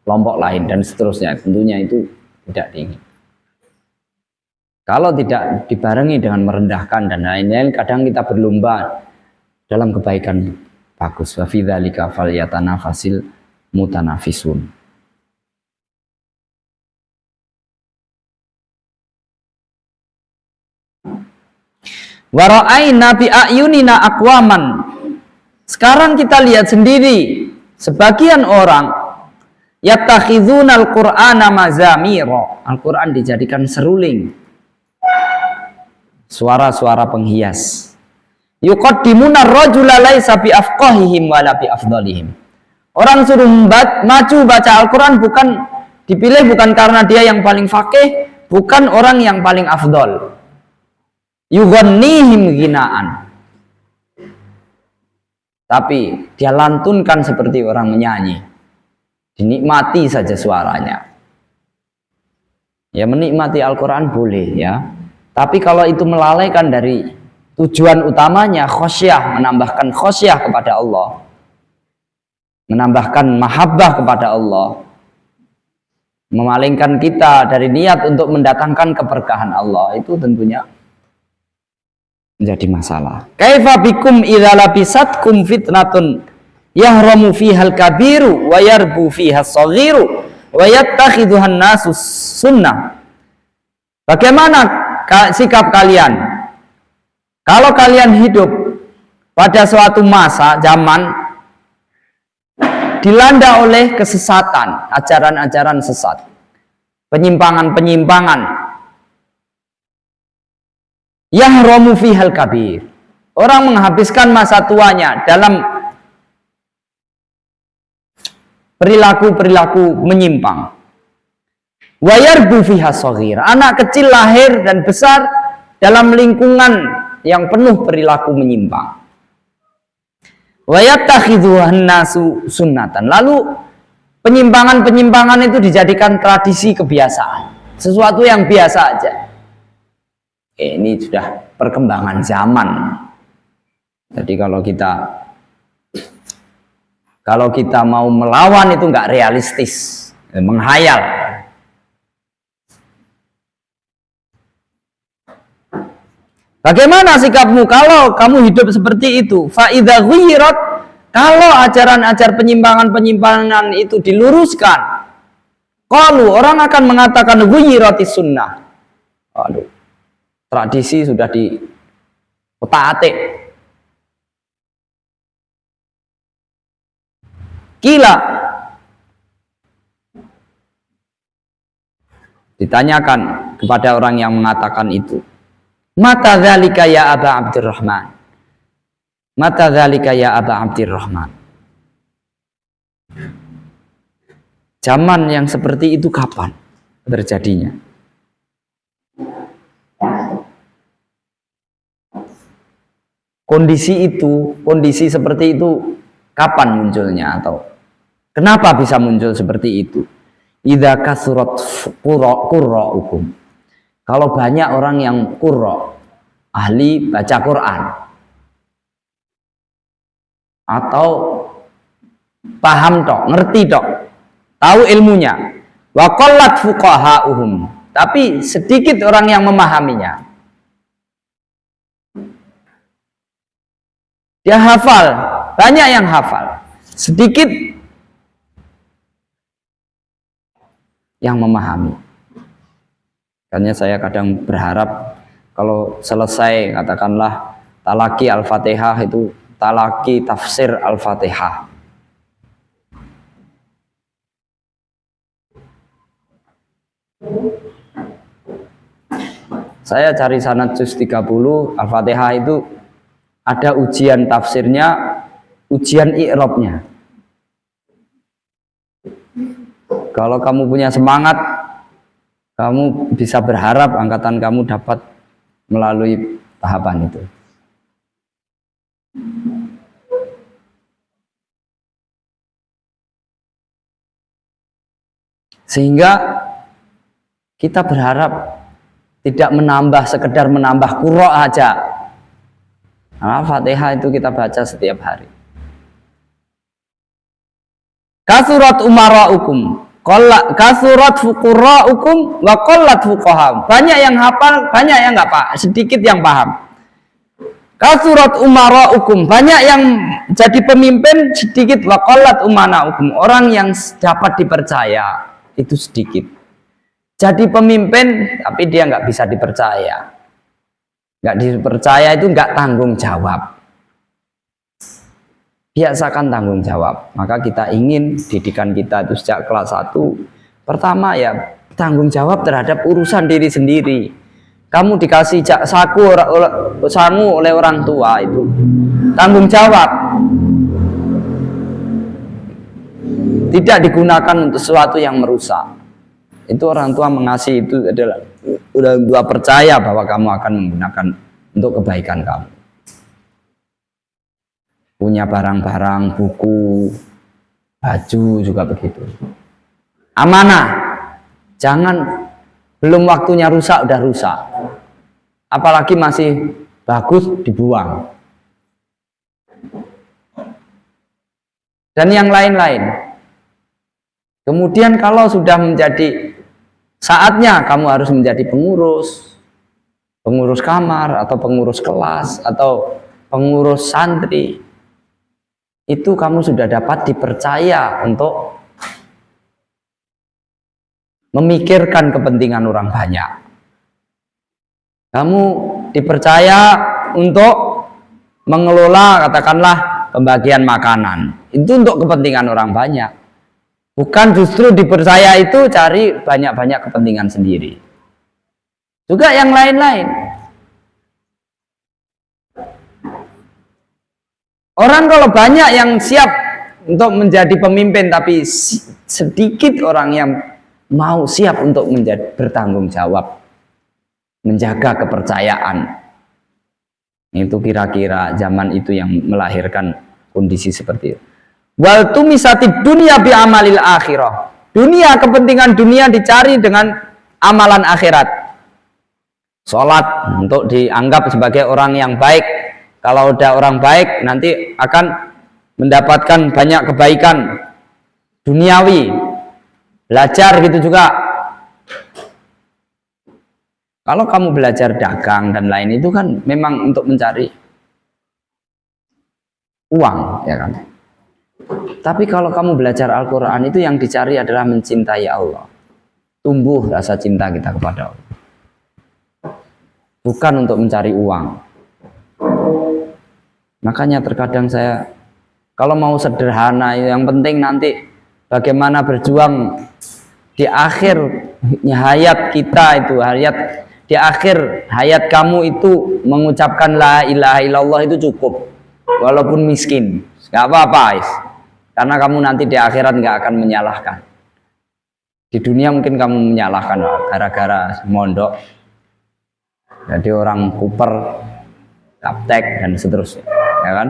kelompok lain dan seterusnya, tentunya itu tidak diinginkan. Kalau tidak dibarengi dengan merendahkan dan lain-lain, kadang kita berlomba dalam kebaikan bagus. Wa fi dzalika falyatanafasil mutanafisun. Wa ra'ayna bi a'yunina aqwaman. Sekarang kita lihat sendiri sebagian orang yattakhizunal Qur'ana mazamira. Al-Qur'an dijadikan seruling, suara-suara penghias. Yuqaddimuna ar-rajula laisa bi afqahihim wala bi afdalihim. Orang suruh maju baca Al-Quran bukan dipilih bukan karena dia yang paling faqih, bukan orang yang paling afdal. Yughannihim ghinaan. Tapi dia lantunkan seperti orang menyanyi. Dinikmati saja suaranya. Ya menikmati Al-Quran boleh ya. Tapi kalau itu melalaikan dari tujuan utamanya, khosyah, menambahkan khosyah kepada Allah, menambahkan mahabbah kepada Allah, memalingkan kita dari niat untuk mendatangkan keberkahan Allah, itu tentunya menjadi masalah. Kaifa bikum idza labisatkum fitnatun yahramu fihal kabiru wa yarbu fihas saghiru wa yattakhidhuhan nasus sunnah. Bagaimana sikap kalian kalau kalian hidup pada suatu masa zaman dilanda oleh kesesatan, ajaran-ajaran sesat, penyimpangan-penyimpangan, yahramu fihal kabir, orang menghabiskan masa tuanya dalam perilaku-perilaku menyimpang, wa yarbu fihas shaghir, anak kecil lahir dan besar dalam lingkungan yang penuh perilaku menyimpang. Wa yattakhidhuhan nasu sunnatan. Lalu penyimpangan-penyimpangan itu dijadikan tradisi kebiasaan, sesuatu yang biasa aja. Ini sudah perkembangan zaman. Jadi kalau kita mau melawan itu nggak realistis, menghayal. Bagaimana sikapmu kalau kamu hidup seperti itu? Fa idza ghuyirat, kalau ajaran-ajaran penyimpangan-penyimpangan itu diluruskan, qalu, orang akan mengatakan ghuyiratis sunnah. Aduh, tradisi sudah diotak-atik. Kila, ditanyakan kepada orang yang mengatakan itu, mata dzalika ya Aba Abdurrahman, mata dzalika ya Aba Abdurrahman, zaman yang seperti itu kapan terjadinya? Kondisi seperti itu kapan munculnya, atau kenapa bisa muncul seperti itu? Idza kasurat qurra'ukum, kalau banyak orang yang qurra, ahli baca Quran, atau paham tok, ngerti tok, tahu ilmunya, wa qallat fuqaha'uhum, tapi sedikit orang yang memahaminya. Dia hafal, banyak yang hafal, sedikit yang memahami. Makanya saya kadang berharap kalau selesai katakanlah talaki Al-Fatihah itu talaki tafsir Al-Fatihah. Saya cari sanad juz 30 Al-Fatihah itu ada ujian tafsirnya, ujian i'rabnya. Kalau kamu punya semangat, kamu bisa berharap angkatan kamu dapat melalui tahapan itu. Sehingga kita berharap tidak menambah, sekedar menambah qurra aja. Nah, Fatihah itu kita baca setiap hari. Kasurat umara'ukum, kasurat fuqara'ukum wa qallat fuqaha. Banyak yang hafal, banyak yang enggak pak, sedikit yang paham. Kasurat umara'ukum, banyak yang jadi pemimpin, sedikit wa qallat umana'ukum. Orang yang dapat dipercaya itu sedikit. Jadi pemimpin tapi dia nggak bisa dipercaya. Nggak dipercaya itu nggak tanggung jawab. Biasakan tanggung jawab. Maka kita ingin didikan kita itu sejak kelas 1 pertama ya tanggung jawab terhadap urusan diri sendiri. kamu dikasih sangu oleh orang tua, itu tanggung jawab. Tidak digunakan untuk sesuatu yang merusak. Itu orang tua mengasihi, itu adalah orang tua percaya bahwa kamu akan menggunakan untuk kebaikan kamu. Punya barang-barang, buku, baju juga begitu. Amanah. Jangan belum waktunya rusak udah rusak. Apalagi masih bagus dibuang. Dan yang lain-lain. Kemudian kalau sudah menjadi saatnya kamu harus menjadi pengurus kamar atau pengurus kelas atau pengurus santri, itu kamu sudah dapat dipercaya untuk memikirkan kepentingan orang banyak. Kamu dipercaya untuk mengelola, katakanlah, pembagian makanan. Itu untuk kepentingan orang banyak. Bukan justru dipercaya itu cari banyak-banyak kepentingan sendiri. Juga yang lain-lain. Orang kalau banyak yang siap untuk menjadi pemimpin, tapi sedikit orang yang mau siap untuk bertanggung jawab, menjaga kepercayaan. Itu kira-kira zaman itu yang melahirkan kondisi seperti itu. Wal tumisatid dunya bi amalil akhirah. Dunia, kepentingan dunia dicari dengan amalan akhirat. Sholat untuk dianggap sebagai orang yang baik. Kalau udah orang baik nanti akan mendapatkan banyak kebaikan duniawi. Belajar gitu juga. Kalau kamu belajar dagang dan lain itu kan memang untuk mencari uang, ya kan. Tapi kalau kamu belajar Al-Quran itu yang dicari adalah mencintai Allah. Tumbuh rasa cinta kita kepada Allah. Bukan untuk mencari uang. Makanya terkadang saya, kalau mau sederhana, yang penting nanti bagaimana berjuang di akhir hayat kita itu, di akhir hayat kamu itu mengucapkan la ilaha illallah itu cukup. Walaupun miskin, gak apa-apa, karena kamu nanti di akhirat gak akan menyalahkan. Di dunia mungkin kamu menyalahkan gara-gara mondok, jadi orang kuper, kaptek dan seterusnya, ya kan?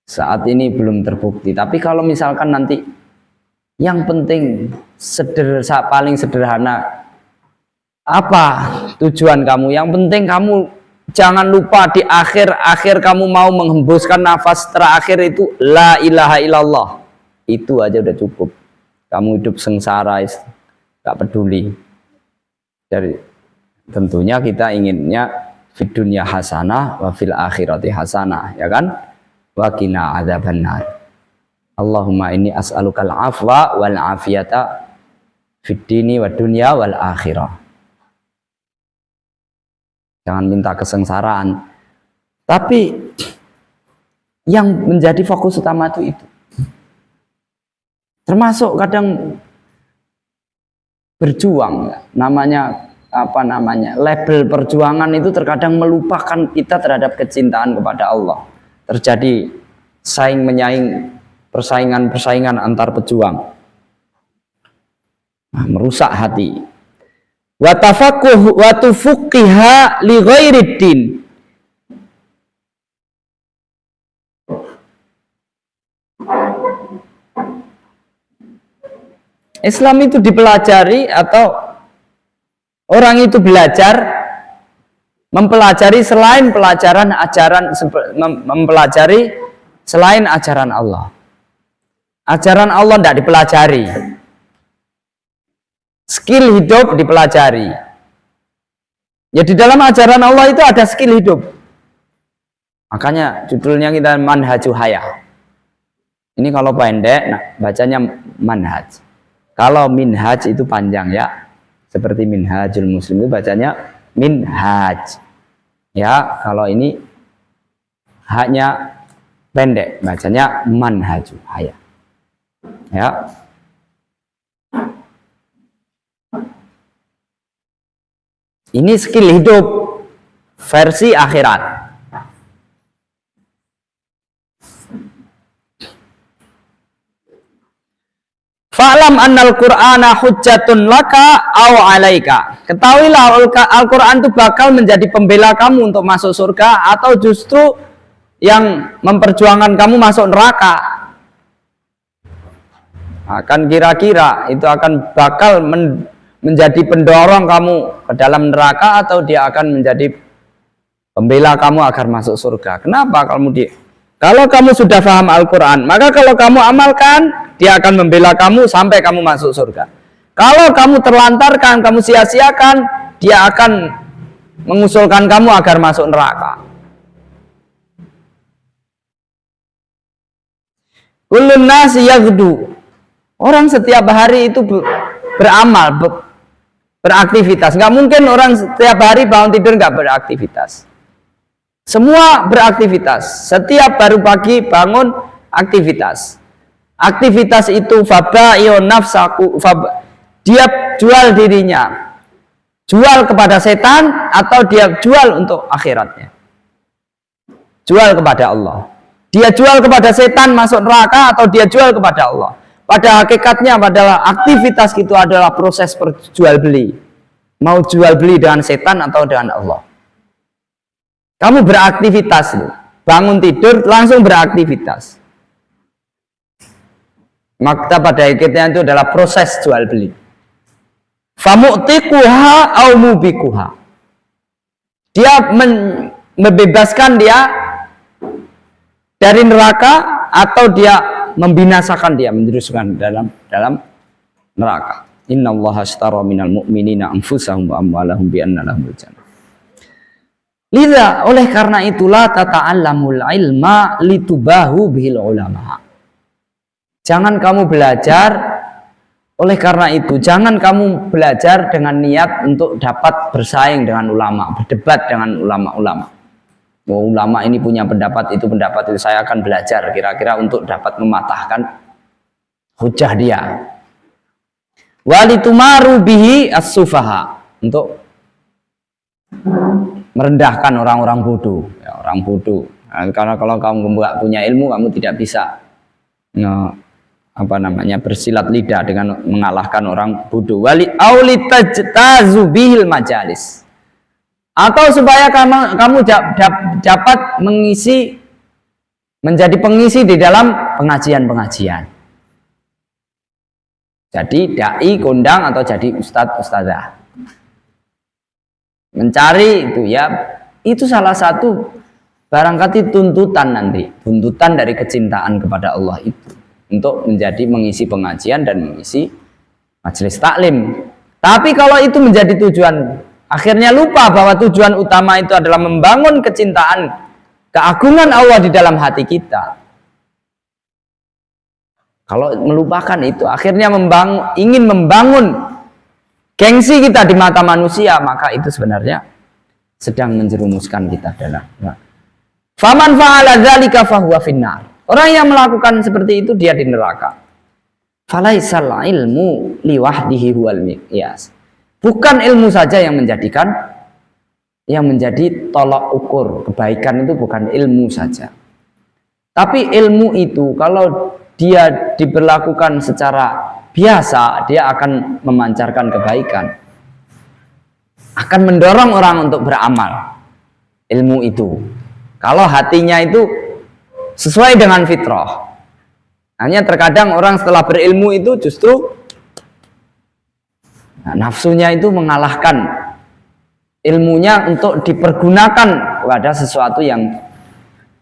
Saat ini belum terbukti. Tapi kalau misalkan nanti yang penting paling sederhana, apa tujuan kamu? Yang penting kamu jangan lupa di akhir kamu mau menghembuskan nafas terakhir itu la ilaha illallah. Itu aja udah cukup. Kamu hidup sengsara, gak peduli. Jadi tentunya kita inginnya fid dunya hasanah wa fil akhirati hasanah, ya kan? Wa qina adzabannar. Allahumma inni as'alukal afwa wal afiyata fid dini wad dunya wal akhirah. Jangan minta kesengsaraan. Tapi yang menjadi fokus utama itu. Termasuk kadang berjuang, label perjuangan itu terkadang melupakan kita terhadap kecintaan kepada Allah. Terjadi persaingan antar pejuang, merusak hati. Wa tafaqquh wa tufuqiha li ghairid din. Islam itu dipelajari atau orang itu mempelajari selain mempelajari selain ajaran Allah. Ajaran Allah tidak dipelajari. Skill hidup dipelajari. Ya di dalam ajaran Allah itu ada skill hidup. Makanya judulnya kita Manhajul Hayah. Ini kalau pendek, bacanya manhaj. Kalau minhaj itu panjang ya. Seperti Minhajul Muslim itu bacanya minhaj. Ya, kalau ini haknya pendek, bacanya Manhajul Hayah. Ya. Ini skill hidup versi akhirat. Fa'lam annal Qur'ana hujjatun laka aw 'alaika. Ketahuilah Al-Qur'an itu bakal menjadi pembela kamu untuk masuk surga atau justru yang memperjuangkan kamu masuk neraka. Akan kira-kira itu akan bakal menjadi pendorong kamu ke dalam neraka atau dia akan menjadi pembela kamu agar masuk surga. Kenapa kalau kamu sudah paham Al-Qur'an, maka kalau kamu amalkan, dia akan membela kamu sampai kamu masuk surga. Kalau kamu terlantarkan, kamu sia-siakan, dia akan mengusulkan kamu agar masuk neraka. Kullun nasi yaghdu. Orang setiap hari itu beramal, beraktivitas. Nggak mungkin orang setiap hari bangun tidur nggak beraktivitas. Semua beraktivitas. Setiap baru pagi bangun aktivitas. Aktivitas itu faba'ion nafsaku, dia jual dirinya, jual kepada setan atau dia jual untuk akhiratnya, jual kepada Allah. Dia jual kepada setan masuk neraka atau dia jual kepada Allah. Pada hakikatnya adalah aktivitas itu adalah proses perjual beli. Mau jual beli dengan setan atau dengan Allah. Kamu beraktivitas, bangun tidur langsung beraktivitas. Maka pada akhirnya itu adalah proses jual beli. Famu'tiquha au mubikuha. Dia membebaskan dia dari neraka atau dia membinasakan dia, menjerumuskan dalam neraka. Innallaha ashtara minal mu'minina anfusahum wa amwalahum bi anna lahumul jannah. Liza, oleh karena itulah tata'allamul ilma litubahu bihil ulama. Jangan kamu belajar, oleh karena itu jangan kamu belajar dengan niat untuk dapat bersaing dengan ulama, berdebat dengan ulama-ulama. Oh, ulama ini punya pendapat itu, saya akan belajar kira-kira untuk dapat mematahkan hujah dia. Walitumaru bihi as-sufaha, untuk merendahkan orang-orang bodoh, ya, orang bodoh. Nah, karena kalau kamu nggak punya ilmu, kamu tidak bisa bersilat lidah dengan mengalahkan orang bodoh. Wali aulitajtazu bihil majalis, atau supaya kamu dapat menjadi pengisi di dalam pengajian-pengajian. Jadi dai, kondang, atau jadi ustadz-ustadzah. Mencari itu ya, itu salah satu barangkali tuntutan dari kecintaan kepada Allah itu, untuk menjadi mengisi pengajian dan mengisi majelis taklim. Tapi kalau itu menjadi tujuan, akhirnya lupa bahwa tujuan utama itu adalah membangun kecintaan, keagungan Allah di dalam hati kita. Kalau melupakan itu, akhirnya ingin membangun gengsi kita di mata manusia, maka itu sebenarnya sedang menjerumuskan kita dalam. Faman fa'ala dzalika fahuwa finnar. Orang yang melakukan seperti itu dia di neraka. Falaisal ilmu liwahdihi huwal miqyas. Bukan ilmu saja yang menjadi tolak ukur kebaikan, itu bukan ilmu saja. Tapi ilmu itu kalau dia diberlakukan secara biasa, dia akan memancarkan kebaikan, akan mendorong orang untuk beramal. Ilmu itu, kalau hatinya itu sesuai dengan fitrah. Hanya terkadang orang setelah berilmu itu justru nafsunya itu mengalahkan ilmunya untuk dipergunakan kepada sesuatu yang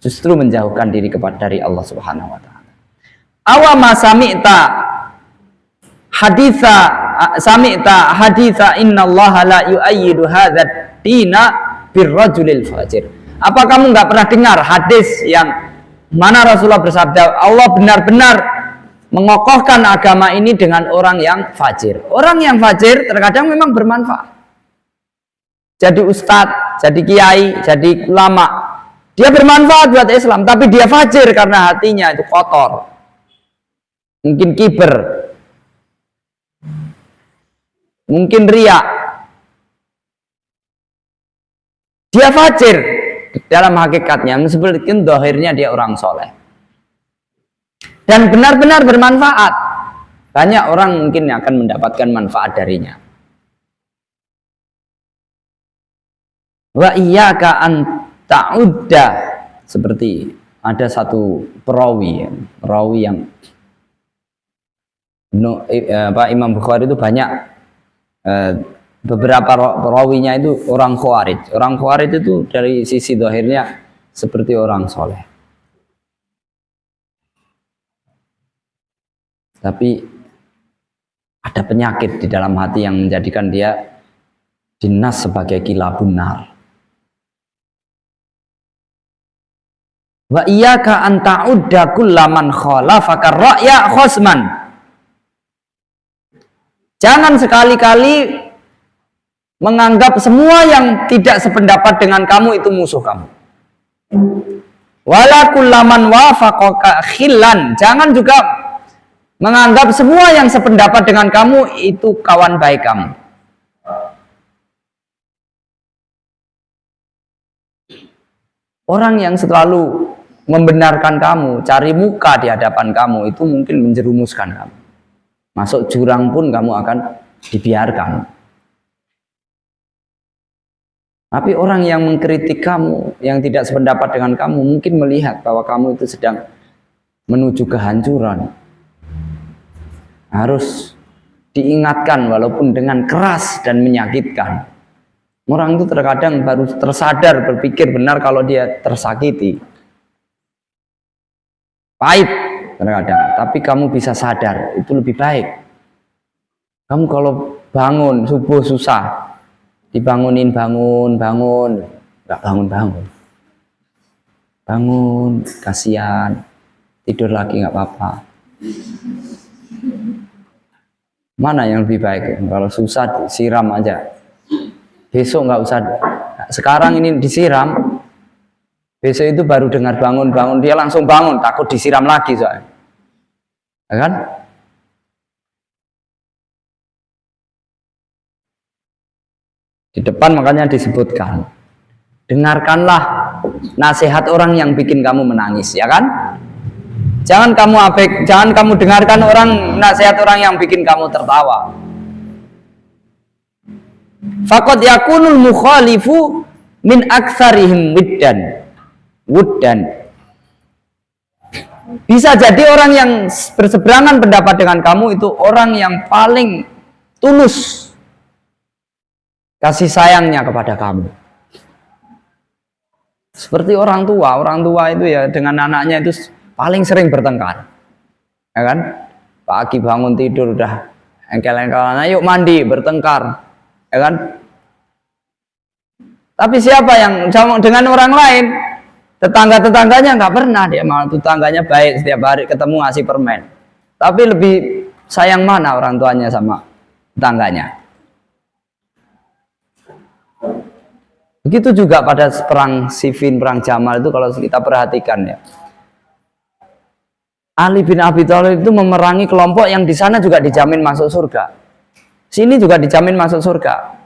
justru menjauhkan diri dari Allah Subhanahu wa taala. Awama sami'ta haditha innallaha la yu'ayyidu hadzal dina birrajulil fajir. Apa kamu nggak pernah dengar hadis yang mana Rasulullah bersabda, Allah benar-benar mengokohkan agama ini dengan orang yang fajir. Orang yang fajir terkadang memang bermanfaat. Jadi ustadz, jadi kiai, jadi ulama, dia bermanfaat buat Islam, tapi dia fajir karena hatinya itu kotor. Mungkin kiber, mungkin riya, Dia fajir dalam hakikatnya, meskipun dohirnya dia orang soleh. Dan benar-benar bermanfaat. Banyak orang mungkin akan mendapatkan manfaat darinya. Wa iyyaka an ta'udda, seperti ada satu perawi yang Imam Bukhari itu banyak beberapa perawinya itu orang Khawarij. Orang Khawarij itu dari sisi zahirnya seperti orang soleh, tapi ada penyakit di dalam hati yang menjadikan dia dinas sebagai kilabun nar. Wa iyyaka an ta'udda kullaman khalafaka ra'ya khosman. Jangan sekali-kali menganggap semua yang tidak sependapat dengan kamu itu musuh kamu. Wala kullaman wafaqaka khillan. Jangan juga menganggap semua yang sependapat dengan kamu itu kawan baik kamu. Orang yang selalu membenarkan kamu, cari muka di hadapan kamu, itu mungkin menjerumuskan kamu. Masuk jurang pun kamu akan dibiarkan. Tapi orang yang mengkritik kamu, yang tidak sependapat dengan kamu, mungkin melihat bahwa kamu itu sedang menuju kehancuran. Harus diingatkan walaupun dengan keras dan menyakitkan. Orang itu terkadang baru tersadar, berpikir benar kalau dia tersakiti. Pahit terkadang, tapi kamu bisa sadar, itu lebih baik. Kamu kalau bangun subuh susah, dibangunin bangun, nggak bangun. Bangun, kasihan, tidur lagi nggak apa-apa. Mana yang lebih baik? Kalau susah siram aja. Besok nggak usah. Sekarang ini disiram. Besok itu baru dengar bangun, dia langsung bangun, takut disiram lagi soalnya. Ya kan? Di depan makanya disebutkan, dengarkanlah nasihat orang yang bikin kamu menangis, ya kan? Jangan kamu dengarkan nasihat orang yang bikin kamu tertawa. Faqad yakunul mukhalifu min aktsarihim wuddan. Bisa jadi orang yang berseberangan pendapat dengan kamu itu orang yang paling tulus kasih sayangnya kepada kamu. Seperti orang tua itu ya dengan anaknya itu paling sering bertengkar. Ya kan? Pagi bangun tidur udah engkel-engkelan, ayo mandi, bertengkar. Ya kan? Tapi siapa yang dengan orang lain? Tetangga-tetangganya nggak pernah, dia malah tetangganya baik, setiap hari ketemu ngasih permen. Tapi lebih sayang mana orang tuanya sama tetangganya? Begitu juga pada perang Siffin, perang Jamal itu kalau kita perhatikan ya. Ali bin Abi Thalib itu memerangi kelompok yang di sana juga dijamin masuk surga. Sini juga dijamin masuk surga.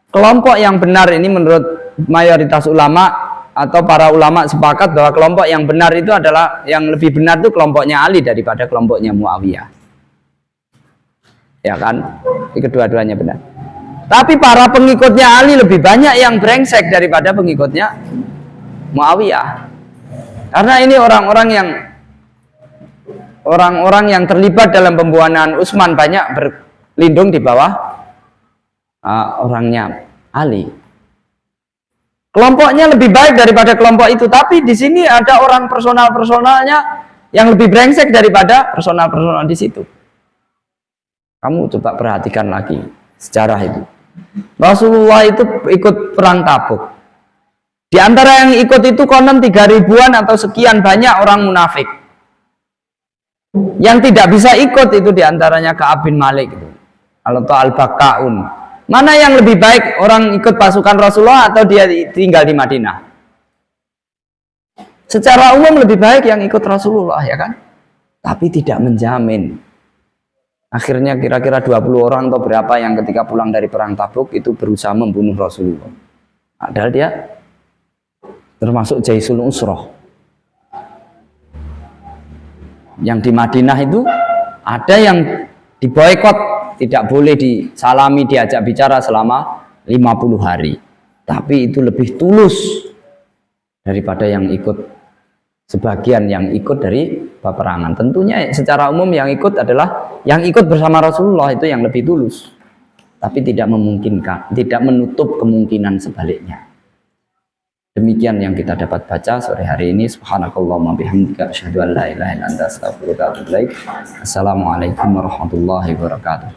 Kelompok yang benar ini menurut mayoritas ulama atau para ulama sepakat bahwa kelompok yang benar itu adalah, yang lebih benar itu kelompoknya Ali daripada kelompoknya Muawiyah. Ya kan? Kedua-duanya benar. Tapi para pengikutnya Ali lebih banyak yang brengsek daripada pengikutnya Muawiyah. Karena ini orang-orang yang terlibat dalam pembunuhan Utsman banyak berlindung di bawah orangnya Ali. Kelompoknya lebih baik daripada kelompok itu, tapi di sini ada orang personalnya yang lebih brengsek daripada personal di situ. Kamu coba perhatikan lagi sejarah itu. Rasulullah itu ikut perang Tabuk. Di antara yang ikut itu konon 3.000-an atau sekian banyak orang munafik. Yang tidak bisa ikut itu diantaranya Ka'ab bin Malik itu, atau Al-Baqaun. Mana yang lebih baik, orang ikut pasukan Rasulullah atau dia tinggal di Madinah? Secara umum lebih baik yang ikut Rasulullah, ya kan? Tapi tidak menjamin. Akhirnya kira-kira 20 orang atau berapa yang ketika pulang dari perang Tabuk itu berusaha membunuh Rasulullah. Padahal dia termasuk Jaisul Usroh. Yang di Madinah itu ada yang diboikot, tidak boleh disalami, diajak bicara selama 50 hari. Tapi itu lebih tulus daripada yang ikut, sebagian yang ikut dari peperangan. Tentunya secara umum yang ikut adalah yang ikut bersama Rasulullah, itu yang lebih tulus. Tapi tidak memungkinkan, tidak menutup kemungkinan sebaliknya. Demikian yang kita dapat baca sore hari ini. Subhanakallahumma bihamdika asyhadu an la ilaha illa anta astaghfiruka wa atubu ilaik. Assalamualaikum warahmatullahi wabarakatuh.